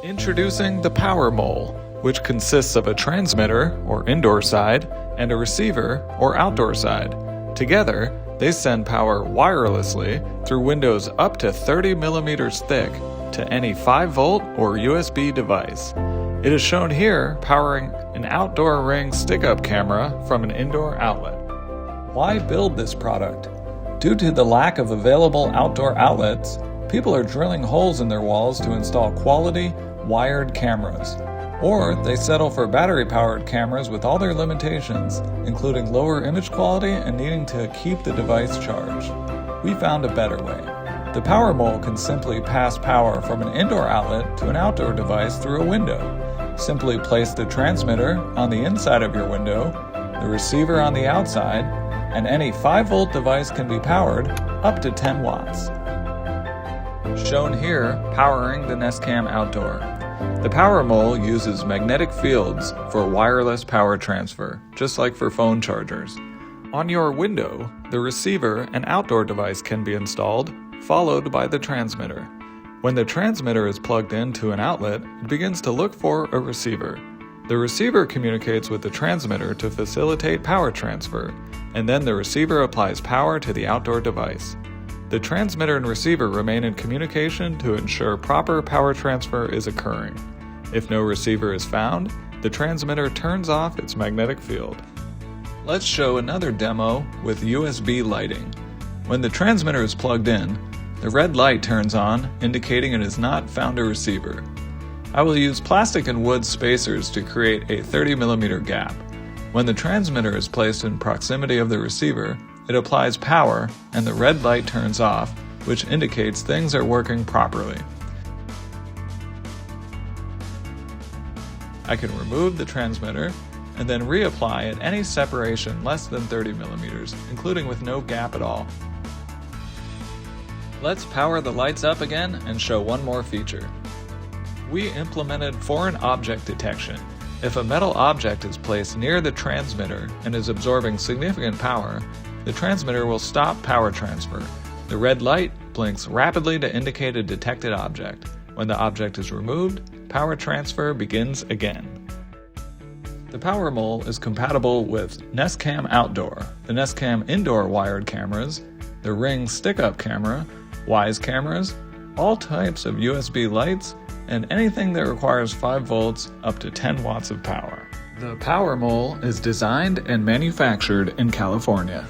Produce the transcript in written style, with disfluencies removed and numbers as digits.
Introducing the Power Mole, which consists of a transmitter, or indoor side, and a receiver, or outdoor side. Together, they send power wirelessly through windows up to 30 millimeters thick to any 5-volt or USB device. It is shown here powering an outdoor Ring stick-up camera from an indoor outlet. Why build this product? Due to the lack of available outdoor outlets, people are drilling holes in their walls to install quality, wired cameras. Or they settle for battery-powered cameras with all their limitations, including lower image quality and needing to keep the device charged. We found a better way. The Power Mole can simply pass power from an indoor outlet to an outdoor device through a window. Simply place the transmitter on the inside of your window, the receiver on the outside, and any 5-volt device can be powered up to 10 watts. Shown here, powering the Nest Cam Outdoor. The Power Mole uses magnetic fields for wireless power transfer, just like for phone chargers. On your window, the receiver and outdoor device can be installed, followed by the transmitter. When the transmitter is plugged into an outlet, it begins to look for a receiver. The receiver communicates with the transmitter to facilitate power transfer, and then the receiver applies power to the outdoor device. The transmitter and receiver remain in communication to ensure proper power transfer is occurring. If no receiver is found, the transmitter turns off its magnetic field. Let's show another demo with USB lighting. When the transmitter is plugged in, the red light turns on, indicating it has not found a receiver. I will use plastic and wood spacers to create a 30mm gap. When the transmitter is placed in proximity of the receiver, it applies power and the red light turns off, which indicates things are working properly. I can remove the transmitter and then reapply at any separation less than 30 millimeters, including with no gap at all. Let's power the lights up again and show one more feature. We implemented foreign object detection. If a metal object is placed near the transmitter and is absorbing significant power, the transmitter will stop power transfer. The red light blinks rapidly to indicate a detected object. When the object is removed, power transfer begins again. The Power Mole is compatible with Nest Cam Outdoor, the Nest Cam Indoor wired cameras, the Ring stick-up camera, Wise cameras, all types of USB lights, and anything that requires 5 volts up to 10 watts of power. The Power Mole is designed and manufactured in California.